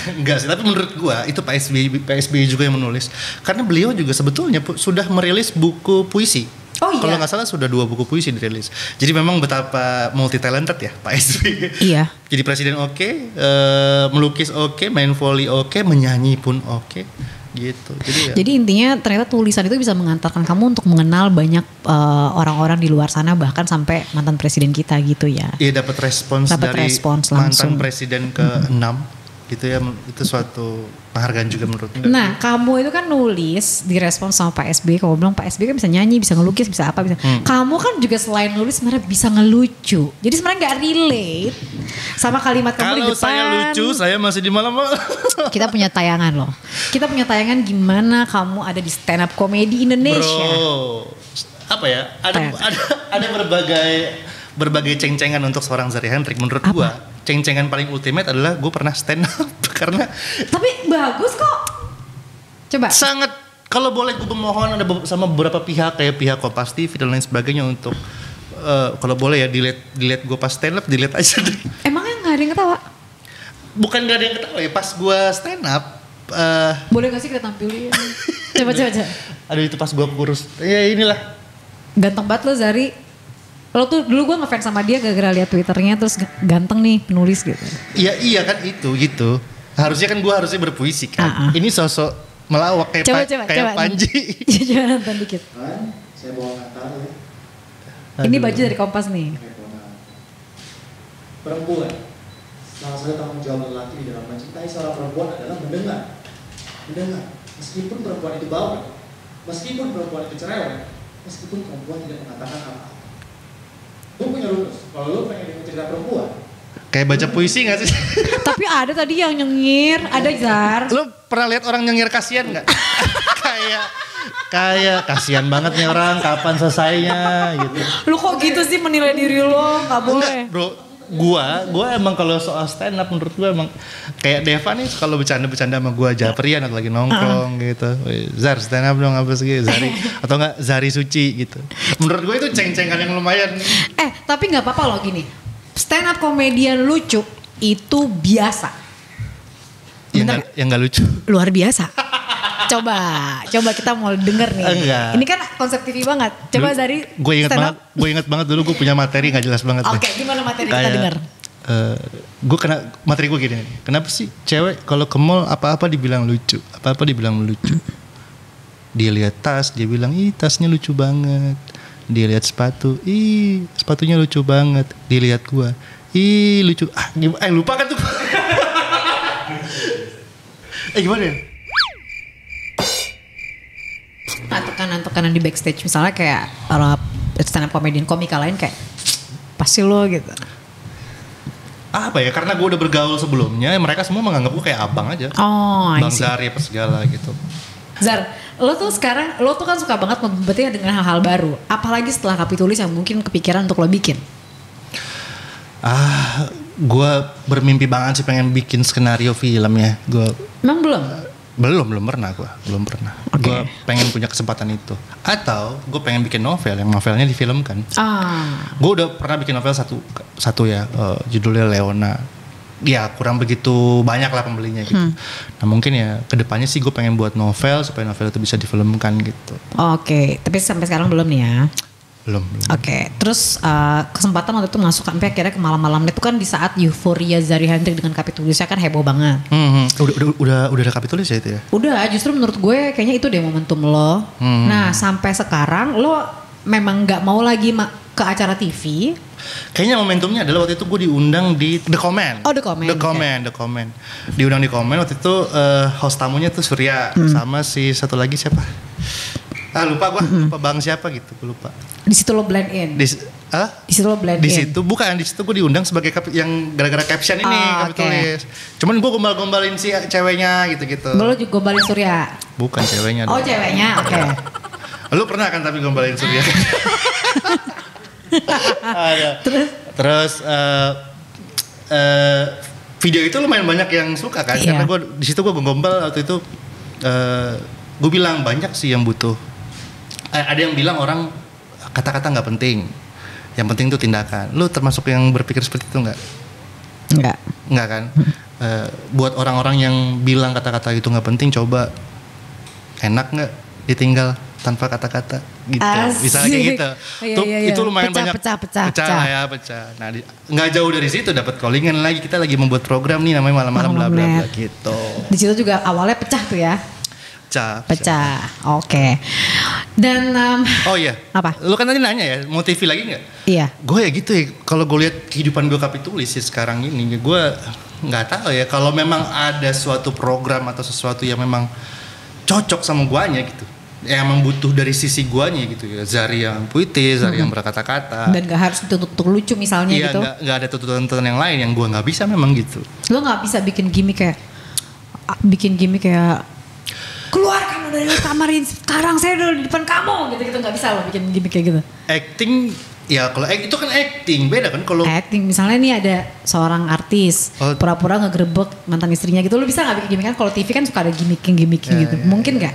Enggak sih, tapi menurut gua itu Pak SBY juga yang menulis. Karena beliau juga sebetulnya sudah merilis buku puisi. Oh iya. Kalau nggak salah sudah 2 buku puisi dirilis. Jadi memang betapa multi talented ya Pak SBY. Iya. Jadi presiden oke, melukis oke, main volley oke, menyanyi pun oke, gitu. Jadi intinya ternyata tulisan itu bisa mengantarkan kamu untuk mengenal banyak orang-orang di luar sana, bahkan sampai mantan presiden kita gitu ya. Iya, dapat respons dari mantan presiden ke-6. Gitu ya, itu suatu penghargaan juga menurut gue. Nah, kamu itu kan nulis direspons sama Pak SBY. Kamu bilang Pak SBY kan bisa nyanyi, bisa ngelukis, bisa apa, bisa. Kamu kan juga selain nulis sebenarnya bisa ngelucu. Jadi sebenarnya nggak relate sama kalimat kamu di depan. Kalau saya lucu, saya masih di malam-malam. Kita punya tayangan loh. Kita punya tayangan gimana kamu ada di stand up comedy Indonesia. Bro, apa ya? Ada berbagai ceng-cengan untuk seorang Zari Hendrik. Menurut gue, ceng-cengan paling ultimate adalah gue pernah stand up. Karena tapi bagus kok. Coba. Sangat, kalau boleh gue memohon ada sama beberapa pihak, kayak pihak Kompas TV dan lain sebagainya, untuk kalau boleh ya dilihat gue pas stand up, dilihat aja deh. Emangnya nggak ada yang ketawa? Bukan nggak ada yang ketawa ya, pas gue stand up. Boleh gak sih kita tampilin? coba. Aduh, itu pas gue kurus. Ya inilah. Ganteng banget lo Zari. Lo tuh dulu gue ngefans sama dia gara-gara liat Twitternya, terus ganteng nih penulis gitu. Iya kan itu gitu. Harusnya kan gue berpuisi kan. Ini sosok melawak kayak Panji. Coba nonton dikit. Saya bawa kata ya. Ini baju dari Kompas nih. Perempuan, salah satu tanggung jawab lelaki di dalam mencintai seorang perempuan adalah mendengar. Meskipun perempuan itu bawel, meskipun perempuan itu cerewet, meskipun perempuan tidak mengatakan apa-apa. Gue punya rumus, kalau lo pengen dengar cerita perempuan, kayak baca puisi gak sih? Tapi ada tadi yang nyengir, ada Zar. Lo pernah lihat orang nyengir kasihan gak? kayak kasihan banget nih orang, kapan selesainya gitu. Lu kok gitu sih menilai diri lo? Gak boleh. Enggak, bro, gue emang kalau soal stand up, menurut gue emang kayak Deva nih, kalau bercanda sama gue Japrian atau lagi nongkrong gitu, Zar stand up dong apa sih Zari, atau enggak Zari Suci gitu. Menurut gue itu ceng-cengan yang lumayan. Tapi nggak apa-apa loh gini, stand up komedian lucu itu biasa. Yang nggak lucu. Luar biasa. Coba kita mau denger nih. Enggak. Ini kan konsep TV banget. Coba dari Gue inget banget dulu gue punya materi gak jelas banget. Oke, gimana materi kita denger? Materi gue gini. Kenapa sih cewek kalau ke mall apa-apa dibilang lucu, Dia lihat tas, dia bilang ih tasnya lucu banget. Dia lihat sepatu, ih sepatunya lucu banget. Dia lihat gua, ih lucu. Lupa kan tuh. Gimana ya? Tekanan di backstage misalnya kayak stand up comedian komika lain kayak pasti lo gitu. Apa ya? Karena gue udah bergaul sebelumnya, mereka semua menganggap gue kayak abang aja. Bang Zari apa segala gitu. Zar, lo tuh kan suka banget berarti dengan hal-hal baru. Apalagi setelah Kapitulis yang mungkin kepikiran untuk lo bikin. Gue bermimpi banget sih pengen bikin skenario film ya. Emang belum? Belum pernah. Okay. Gue pengen punya kesempatan itu. Atau gue pengen bikin novel yang novelnya difilmkan. Gue udah pernah bikin novel satu ya, judulnya Leona. Ya kurang begitu banyak lah pembelinya gitu. Nah mungkin ya kedepannya sih gue pengen buat novel supaya novel itu bisa difilmkan gitu. Oke, tapi sampai sekarang belum nih ya? Belum. Oke, terus kesempatan waktu itu masuk sampai akhirnya ke malam-malam itu kan di saat euforia Zari Hendrik dengan Kapitulisnya kan heboh banget. Udah ada Kapitulis ya itu ya? Udah, justru menurut gue kayaknya itu deh momentum lo. Nah sampai sekarang lo memang nggak mau lagi ke acara TV. Kayaknya momentumnya adalah waktu itu gue diundang di The Comment. The Comment. Diundang di Comment waktu itu host tamunya tuh Surya sama si satu lagi siapa? Lupa bang siapa gitu, gue lupa. Di situ lo blend in. Di situ lo blend in. Di situ gue diundang sebagai yang gara-gara caption ini Kapitulis. Cuman gue gombal-gombalin si ceweknya gitu-gitu. Lo juga gombalin Surya? Bukan ceweknya. Ceweknya, oke. Lu pernah kan tapi gombalin Surya? Terus video itu lumayan banyak yang suka kan, karena gue di situ gue gombal waktu itu. Gue bilang banyak sih yang butuh. Ada yang bilang orang kata-kata nggak penting, yang penting tuh tindakan. Lu termasuk yang berpikir seperti itu nggak? Nggak kan? Buat orang-orang yang bilang kata-kata itu nggak penting, coba enak nggak ditinggal tanpa kata-kata gitu. Bisa kayak gitu. Itu lumayan pecah. Nah, nggak jauh dari situ dapat callingan lagi, kita lagi membuat program nih namanya malam-malam bla bla bla gitu. Di situ juga awalnya pecah tuh ya. Pecah. Oke. Dan apa? Lu kan tadi nanya ya, mau TV lagi nggak? Iya. Gue ya gitu ya. Kalau gue lihat kehidupan gue Kapitulis sih sekarang ini, gue nggak tahu ya. Kalau memang ada suatu program atau sesuatu yang memang cocok sama guanya gitu, yang memang butuh dari sisi guanya gitu ya. Zari yang puitis, Zari yang berkata-kata. Dan gak harus dituntut lucu misalnya gitu. Iya, nggak ada tuntutan yang lain yang gue nggak bisa memang gitu. Lo nggak bisa bikin gimmick kayak keluar kamu dari kamar ini sekarang, saya udah di depan kamu gitu nggak bisa lo bikin gimmick kayak gitu. Acting ya, kalau itu kan acting beda kan. Kalau acting misalnya nih ada seorang artis pura-pura ngegerebek mantan istrinya gitu, lo bisa nggak bikin gimmick kan? Kalau TV kan suka ada gimmick gitu. Mungkin nggak?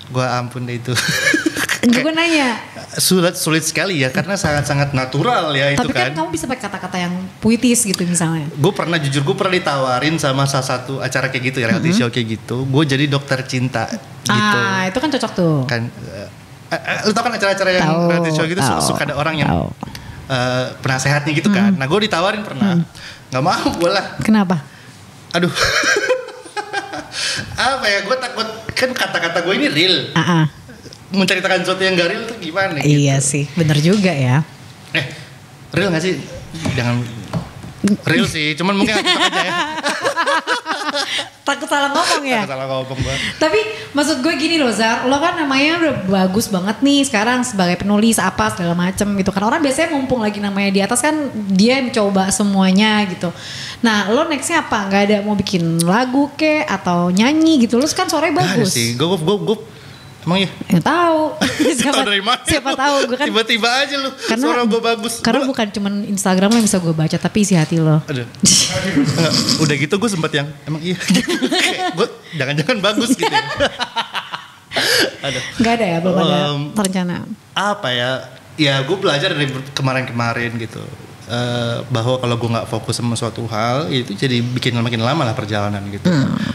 Gue ampun deh itu. Gue nanya. Sulit sekali ya, karena sangat-sangat natural ya. Tapi itu kan. Tapi kan kamu bisa pakai kata-kata yang puitis gitu misalnya. Gue pernah ditawarin sama salah satu acara kayak gitu ya, reality show kayak gitu. Gue jadi dokter cinta gitu. Itu kan cocok tuh. Kan, lu tau kan acara-acara yang reality show gitu suka ada orang yang penasehatnya gitu kan. Nah gue ditawarin pernah, nggak mau gue lah. Kenapa? Aduh. Apa ya, gue takut kan kata-kata gue ini real. Menceritakan sesuatu yang gak real tuh gimana gitu. Iya sih, bener juga ya. Real gak sih? Jangan real sih, cuman mungkin takut aja ya. Takut salah ngomong ya? Takut salah ngomong banget. Tapi maksud gue gini loh Zar, lo kan namanya udah bagus banget nih sekarang sebagai penulis apa segala macem gitu kan. Orang biasanya mumpung lagi namanya di atas kan dia mencoba semuanya gitu. Nah lo nextnya apa? Gak ada mau bikin lagu kek atau nyanyi gitu? Lo kan suaranya bagus. Gak ada sih, gue emang ya? Yang tahu. Tahu dari mana? Siapa tahu gue kan. Tiba-tiba aja lu. Suara gue bagus. Karena bukan cuman Instagram yang bisa gue baca, tapi isi hati lo. Aduh. Udah gitu gue sempet yang emang iya. Gue jangan-jangan bagus gitu. Ya. Aduh. Gak ada ya, belum ada rencana. Apa ya? Ya gue belajar dari kemarin-kemarin gitu. bahwa kalau gue nggak fokus sama suatu hal itu jadi bikin makin lama lah perjalanan gitu.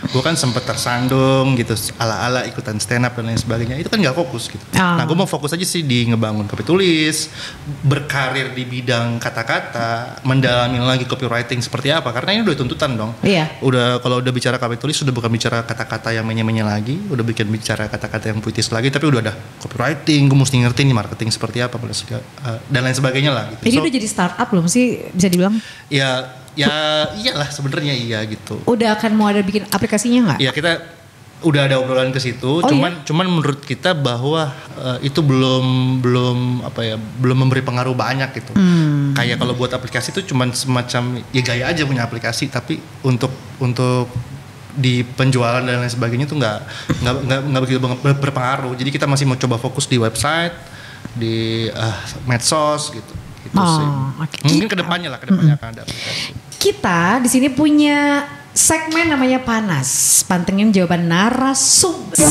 Gue kan sempet tersandung gitu ala-ala ikutan stand up dan lain sebagainya, itu kan nggak fokus gitu. Nah gue mau fokus aja sih di ngebangun kopi tulis, berkarir di bidang kata-kata, mendalami lagi copywriting seperti apa, karena ini udah tuntutan dong. Udah kalau udah bicara kopi tulis sudah bukan bicara kata-kata yang menye-menye lagi, udah bicara kata-kata yang puitis lagi, tapi udah ada copywriting, gue mesti ngerti nih marketing seperti apa dan lain sebagainya lah gitu. Jadi udah jadi startup belum sih bisa dibilang? Ya iyalah sebenarnya iya gitu. Udah akan mau ada bikin aplikasinya nggak? Ya kita udah ada obrolan ke situ, cuman menurut kita bahwa itu belum memberi pengaruh banyak gitu. Kayak kalau buat aplikasi itu cuman semacam ya gaya aja punya aplikasi, tapi untuk di penjualan dan lain sebagainya itu nggak begitu berpengaruh. Jadi kita masih mau coba fokus di website, di medsos gitu. Okay. Mungkin kedepannya akan ada aplikasi. Kita di sini punya segmen namanya Panas, pantengin jawaban narasumber.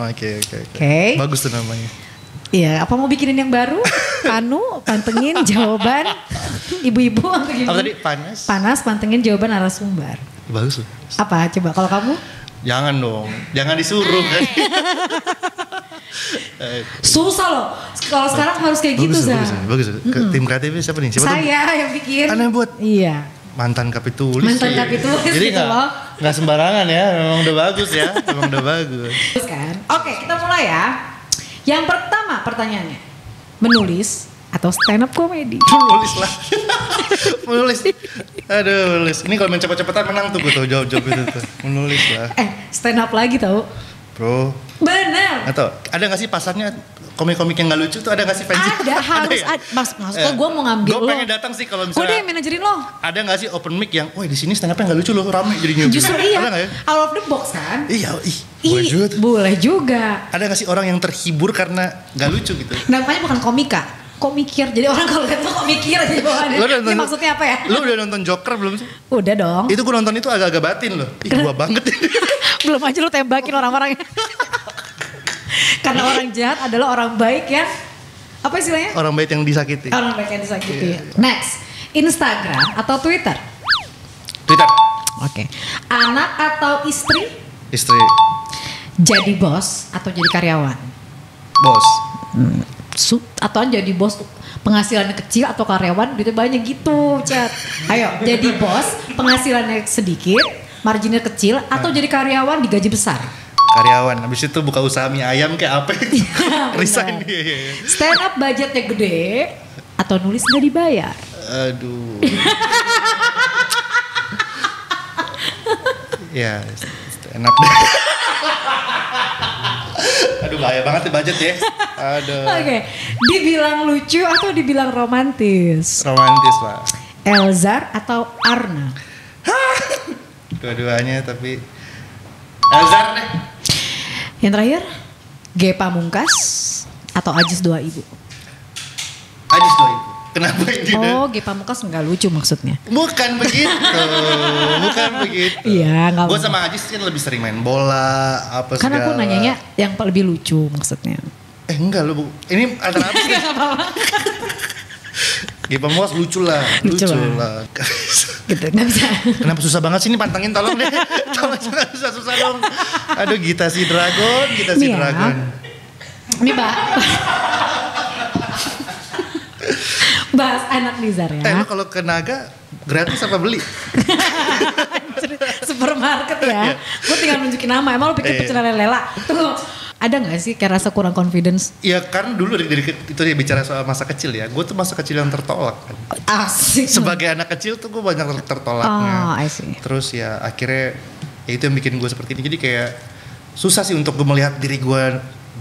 Oke. Bagus tuh namanya. Iya, apa mau bikinin yang baru? Pantengin jawaban ibu-ibu atau gimana? Apa tadi? Panas, pantengin jawaban narasumber. Bagus loh. Apa coba kalau kamu? Jangan dong, jangan disuruh kan. Susah loh. Kalau sekarang harus kayak gitu, Bagus. Tim kreatifnya siapa nih? Saya yang bikin. Aneh buat. Iya. Mantan kapitulis. Jadi gitu loh. Nggak sembarangan ya, memang udah bagus ya. Memang udah bagus. Kan? Oke, kita mulai ya. Yang pertama pertanyaannya, menulis atau stand up comedy? Menulis lah. Menulis. Aduh, menulis. Ini kalau main cepet-cepetan menang tuh gue tuh jawab-jawab itu tuh. Menulis lah. Stand up lagi tau? Bro. Bener. Atau ada gak sih pasarnya komik-komik yang gak lucu tuh, ada gak sih fansnya? Ada, harus ada. Maksudnya gue mau ngambil lo. Gue pengen datang sih kalau misalnya. Gue deh manajerin lo. Ada gak sih open mic yang, wah di sini stand up-nya gak lucu loh, rame jadinya. Justru iya. Ada gak ya? Out of the box kan? Iya, boleh juga. Ada gak sih orang yang terhibur karena gak lucu gitu? Namanya bukan komika. Komikir, jadi orang kalau lihat tuh komikir aja bawaannya. Ini maksudnya apa ya? Lu udah nonton Joker belum sih? Udah dong. Itu gue nonton itu agak-agak batin loh. Ih gua banget ini. Belum aja lu tembakin orang-orangnya. Karena orang jahat adalah orang baik yang apa istilahnya? Orang baik yang disakiti. Orang baik yang disakiti. Next, Instagram atau Twitter? Twitter. Oke. Anak atau istri? Istri. Jadi bos atau jadi karyawan? Bos. Atau jadi bos penghasilannya kecil atau karyawan duitnya banyak gitu, Chat. Ayo, jadi bos penghasilannya sedikit, marginnya kecil, atau jadi karyawan digaji besar? Karyawan, habis itu buka usaha mie ayam kayak apa? Resign. Stand up budgetnya gede atau nulis gak dibayar? Aduh. Ya, stand up deh. Aduh bahaya banget nih budget ya. Aduh. Oke. Dibilang lucu atau dibilang romantis? Romantis lah. Elzar atau Arna? Dua-duanya tapi Elzar deh. Yang terakhir, G Pamungkas atau Ajis 2000? Ajis 2000. Kenapa ini? G Pamungkas nggak lucu maksudnya? Bukan begitu. Iya, nggak. Gue sama Ajis kan lebih sering main bola, apa Karena aku nanyanya yang lebih lucu maksudnya. Enggak lu, ini antara apa sih? G Pamungkas lucu lah. Gitu, nggak bisa. Kenapa susah banget sih ini, pantengin tolong deh. Tolong susah dong. Aduh Gita si Dragon. Ini bahas anak Nizar ya. Lu kalau ke Naga gratis apa beli? Supermarket ya. Gue tinggal nunjukin nama. Emang lu pikir pecel lela? Tunggu. Ada gak sih kayak rasa kurang confidence? Ya karena dulu dari itu dia bicara soal masa kecil ya. Gue tuh masa kecil yang tertolak kan. Asik. Sebagai anak kecil tuh gue banyak tertolaknya. I see. Terus ya akhirnya ya itu yang bikin gue seperti ini. Jadi kayak susah sih untuk gue melihat diri gue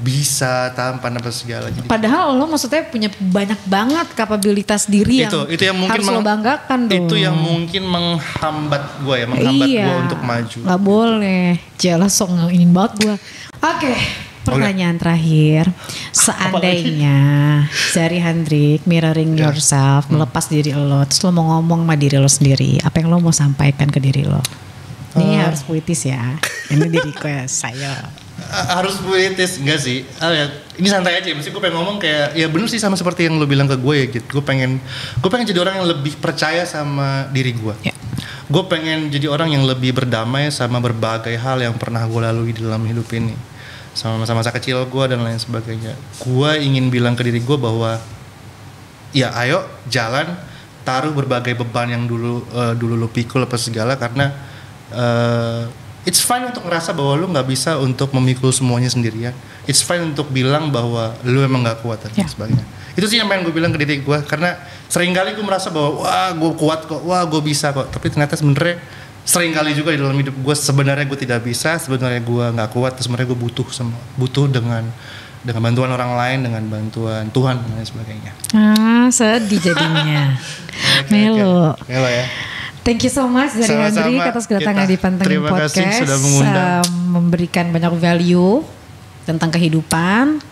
bisa tampan apa segala. Jadi, padahal lo maksudnya punya banyak banget kapabilitas diri itu yang mungkin harus lo banggakan dong. Itu yang mungkin menghambat gue ya, gue untuk maju. Gak boleh, jelas sok ingin banget gue. Oke, pertanyaan terakhir. Seandainya Zari Hendrik mirroring yourself, melepas diri lo, terus lo mau ngomong sama diri lo sendiri, apa yang lo mau sampaikan ke diri lo? Ini harus puitis ya. Ini di request saya. harus puitis enggak sih? Ini santai aja. Mesti gue pengen ngomong kayak ya bener sih sama seperti yang lo bilang ke gue ya gitu. Gue pengen jadi orang yang lebih percaya sama diri gue. Yeah. Gue pengen jadi orang yang lebih berdamai sama berbagai hal yang pernah gue lalui di dalam hidup ini. Sama masa-masa kecil gue dan lain sebagainya. Gue ingin bilang ke diri gue bahwa ya ayo jalan, taruh berbagai beban yang dulu lo pikul apa segala, karena it's fine untuk ngerasa bahwa lu nggak bisa untuk memikul semuanya sendirian. It's fine untuk bilang bahwa lu emang nggak kuat dan sebagainya. Itu sih yang pengen gue bilang ke diri gue, karena seringkali gue merasa bahwa wah gue kuat kok, wah gue bisa kok, tapi ternyata sebenarnya seringkali juga di dalam hidup gue sebenarnya gue tidak bisa, sebenarnya gue nggak kuat, sebenarnya gue butuh dengan bantuan orang lain, dengan bantuan Tuhan dan lain sebagainya. Sedih jadinya. Melo ya. Thank you so much dari Hendrik atas kedatangan di Pantengin Podcast. Terima kasih sudah mengundang. Memberikan banyak value tentang kehidupan.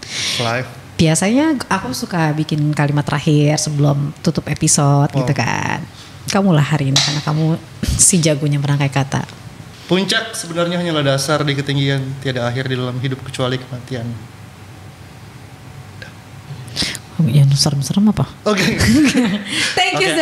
Life. Biasanya aku suka bikin kalimat terakhir sebelum tutup episode gitu kan. Kamu lah hari ini karena kamu si jagonya merangkai kata. Puncak sebenarnya hanyalah dasar, di ketinggian tiada akhir di dalam hidup kecuali kematian. Ya serem-serem apa? Oke. Thank you.